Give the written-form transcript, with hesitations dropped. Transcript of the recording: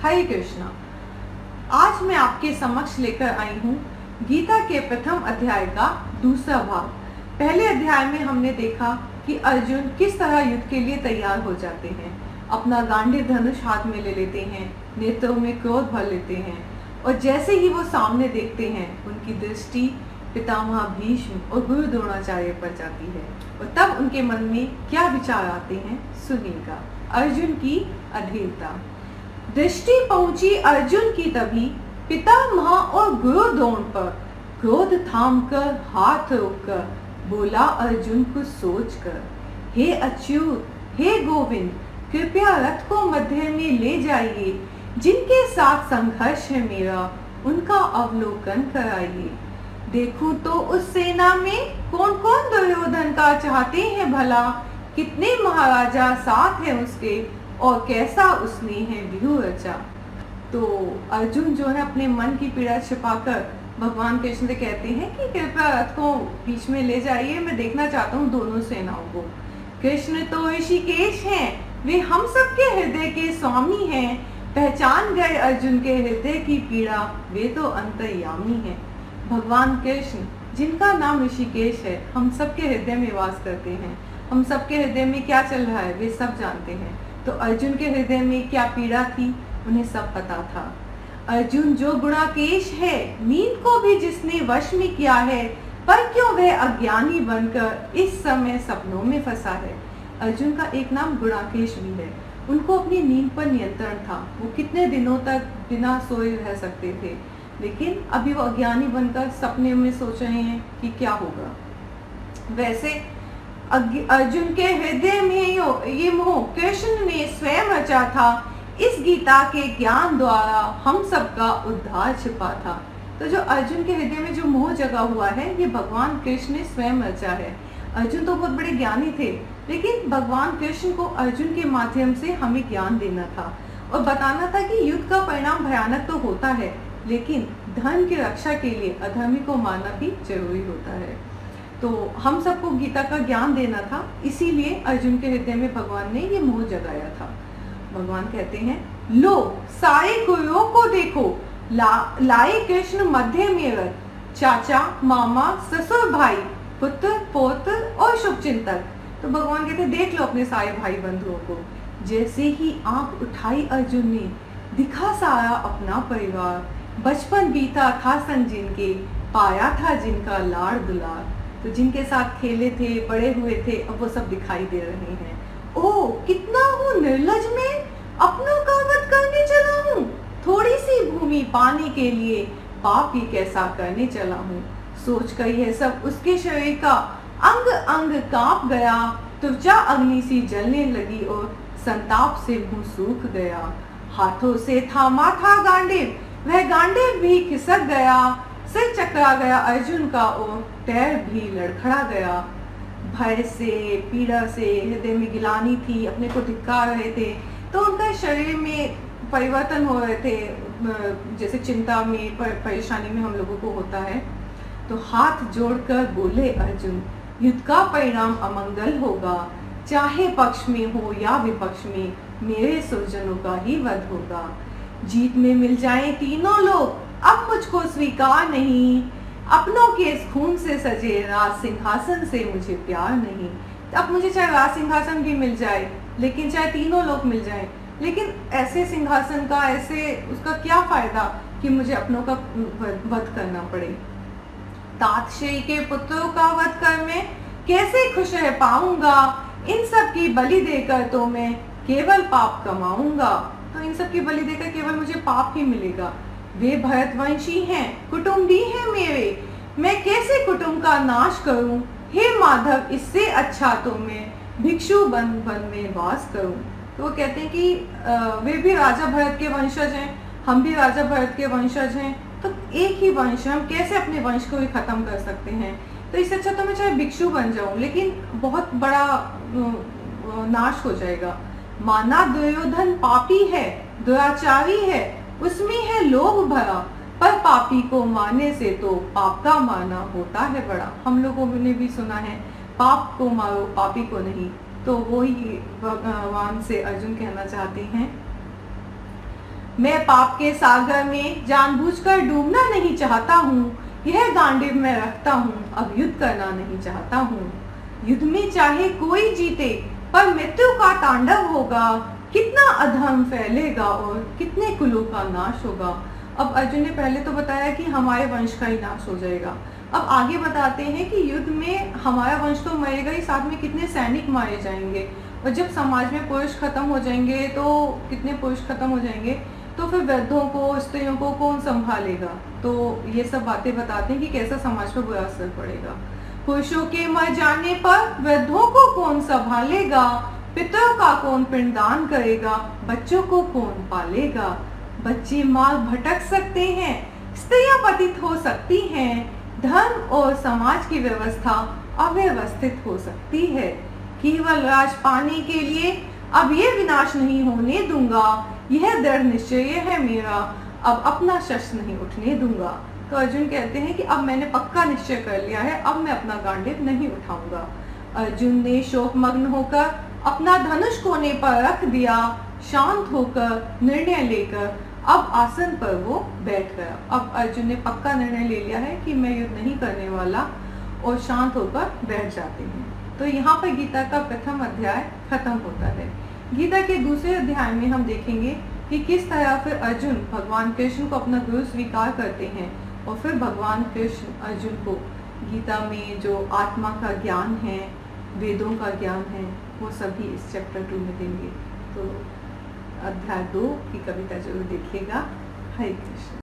हरे कृष्णा। आज मैं आपके समक्ष लेकर आई हूँ गीता के प्रथम अध्याय का दूसरा भाग। पहले अध्याय में हमने देखा कि अर्जुन किस तरह युद्ध के लिए तैयार हो जाते हैं, अपना गांडीव धनुष हाथ में ले लेते हैं, नेत्रों में क्रोध भर लेते हैं और जैसे ही वो सामने देखते हैं उनकी दृष्टि पितामह भीष्म और गुरु द्रोणाचार्य पर जाती है और तब उनके मन में क्या विचार आते हैं सुनिएगा। अर्जुन की अधीरता। दृष्टि पहुंची अर्जुन की तभी पितामह और गुरु द्रोण पर। क्रोध थाम कर हाथ रोककर बोला अर्जुन कुछ सोचकर, हे अच्युत, हे गोविंद, कृपया रथ को मध्य में ले जाइए। जिनके साथ संघर्ष है मेरा उनका अवलोकन कराइए। देखूं तो उस सेना में कौन कौन दुर्योधन का चाहते हैं भला, कितने महाराजा साथ हैं उसके और कैसा उसने है व्यूह रचा। तो अर्जुन जो है अपने मन की पीड़ा छिपाकर भगवान कृष्ण से कहते हैं कि कृपया रथ को बीच में ले जाइए, मैं देखना चाहता हूँ दोनों सेनाओं को। कृष्ण तो ऋषिकेश हैं, वे हम सबके हृदय के स्वामी हैं। पहचान गए अर्जुन के हृदय की पीड़ा, वे तो अंतर्यामी हैं। भगवान कृष्ण जिनका नाम ऋषिकेश है, हम सबके हृदय में वास करते हैं। हम सबके हृदय में क्या चल रहा है वे सब जानते हैं। तो अर्जुन के हृदय में क्या पीड़ा थी उन्हें सब पता था। अर्जुन जो गुणाकेश है, नींद को भी जिसने वश में किया है, पर क्यों वह अज्ञानी बनकर इस समय सपनों में फंसा है। अर्जुन का एक नाम गुणाकेश भी है। उनको अपनी नींद पर नियंत्रण था, वो कितने दिनों तक बिना सोए रह सकते थे, लेकिन अभी वो अज्ञानी बनकर सपने में सोच रहे हैं कि क्या होगा। वैसे अर्जुन के हृदय में ये मोह कृष्ण ने स्वयं रचा था। इस गीता के ज्ञान द्वारा हम सबका उद्धार छिपा था। तो जो अर्जुन के हृदय में जो मोह जगा हुआ है ये भगवान कृष्ण ने स्वयं रचा है। अर्जुन तो बहुत बड़े ज्ञानी थे, लेकिन भगवान कृष्ण को अर्जुन के माध्यम से हमें ज्ञान देना था और बताना था कि युद्ध का परिणाम भयानक तो होता है, लेकिन धर्म की रक्षा के लिए अधर्मी को मारना भी जरूरी होता है। तो हम सबको गीता का ज्ञान देना था, इसीलिए अर्जुन के हृदय में भगवान ने ये मोह जगाया था। भगवान कहते हैं, लो सारे कुरुओं को देखो, लाए कृष्ण मध्य में रथ। चाचा, मामा, ससुर, भाई, पुत्र, पौत्र और शुभचिंतक। तो भगवान कहते हैं, देख लो अपने सारे भाई बंधुओं को। जैसे ही आंख उठाई अर्जुन ने, दिखा सारा अपना परिवार। बचपन बीता था संग जिनके, पाया था जिनका लाड़ दुलार। तो जिनके साथ खेले थे, बड़े हुए थे, अब वो सब दिखाई दे रहे हैं। ओह कितना हूँ निर्लज में, अपनों का वध करने चला हूँ। थोड़ी सी भूमि पाने के लिए पाप ही कैसा करने चला हूँ। सोच कर यह सब उसके शरीर का अंग अंग कांप गया। त्वचा अग्नि सी जलने लगी और संताप से मुंह सूख गया। हाथों से थामा था गांडीव, वह गांडीव भी खिसक गया। सिर चकरा गया अर्जुन का और पैर भी लड़खड़ा गया। भय से, पीड़ा से हृदय में गिलानी थी, अपने को धिक्का रहे थे, तो उनका शरीर में परिवर्तन हो रहे थे, जैसे चिंता में, परेशानी में हम लोगों को होता है। तो हाथ जोड़कर बोले अर्जुन, युद्ध का परिणाम अमंगल होगा। चाहे पक्ष में हो या विपक्ष में, मेरे सुरजनों का ही वध होगा। जीत में मिल जाए तीनों लोग, अब मुझको स्वीकार नहीं। अपनों के इस खून से सजे राज सिंहासन से मुझे प्यार नहीं। अब मुझे चाहे राज सिंहासन भी मिल जाए, लेकिन चाहे तीनों लोग मिल जाए, लेकिन ऐसे सिंहासन का, ऐसे उसका क्या फायदा कि मुझे अपनों का वध करना पड़े। तातश्री के पुत्रों का वध कर मैं कैसे खुश रह पाऊंगा। इन सब की बलि देकर तो मैं केवल पाप कमाऊंगा। तो इन सब की बलि देकर केवल मुझे पाप ही मिलेगा। वे भरतवंशी हैं, कुटुंबी हैं मेरे, मैं कैसे कुटुंब का नाश करूं। हे माधव, इससे अच्छा तो मैं भिक्षु बन में वास करूं। तो वो कहते हैं कि वे भी राजा भरत के वंशज हैं, हम भी राजा भरत के वंशज हैं, तो एक ही वंश है, हम कैसे अपने वंश को ही खत्म कर सकते हैं। तो इससे अच्छा तो मैं चाहे भिक्षु बन जाऊं, लेकिन बहुत बड़ा नाश हो जाएगा। माना दुर्योधन पापी है, दुराचारी है, उसमें है लोभ भरा, पर पापी को मारने से तो पाप का मारना होता है बड़ा। हम लोगों ने भी सुना है, पाप को मारो पापी को नहीं। तो वो ही भगवान से अर्जुन कहना चाहते हैं। मैं पाप के सागर में जानबूझकर डूबना नहीं चाहता हूँ, यह गांडीव मैं रखता हूँ, अब युद्ध करना नहीं चाहता हूँ। युद्ध में चाहे कोई जीते, पर मृत्यु का तांडव होगा, कितना अधर्म फैलेगा और कितने कुलों का नाश होगा। अब अर्जुन ने पहले तो बताया कि हमारे वंश का ही नाश हो जाएगा। अब आगे बताते हैं कि युद्ध में हमारा वंश तो मरेगा ही, साथ में कितने सैनिक मारे जाएंगे, और जब समाज में पुरुष खत्म हो जाएंगे तो कितने पुरुष खत्म हो जाएंगे, तो फिर वृद्धों को, स्त्रियों को कौन संभालेगा। तो ये सब बातें बताते हैं कि कैसा समाज पर बुरा असर पड़ेगा। पुरुषों के मर जाने पर वृद्धों को कौन संभालेगा, पितरों का कौन पिंडदान करेगा, बच्चों को कौन पालेगा। बच्चे मार्ग भटक सकते हैं, स्त्रियां पतित हो सकती हैं, धर्म और समाज की व्यवस्था अव्यवस्थित हो सकती है। केवल राज पाने के लिए अब ये विनाश नहीं होने दूंगा, यह दृढ़ निश्चय है मेरा, अब अपना शस्त्र नहीं उठने दूंगा। तो अर्जुन कहते हैं कि अब मैंने पक्का निश्चय कर लिया है, अब मैं अपना गांडीव नहीं उठाऊंगा। अर्जुन ने शोकमग्न होकर अपना धनुष कोने पर रख दिया, शांत होकर निर्णय लेकर अब आसन पर वो बैठ गया। अब अर्जुन ने पक्का निर्णय ले लिया है कि मैं युद्ध नहीं करने वाला, और शांत होकर बैठ जाते हैं। तो यहाँ पर गीता का प्रथम अध्याय खत्म होता है। गीता के दूसरे अध्याय में हम देखेंगे कि किस तरह फिर अर्जुन भगवान कृष्ण को अपना गुरु स्वीकार करते हैं, और फिर भगवान कृष्ण अर्जुन को गीता में जो आत्मा का ज्ञान है, वेदों का ज्ञान है, वो सभी इस चैप्टर 2 में देंगे। तो अध्याय 2 की कविता जरूर देखिएगा। हरे कृष्ण।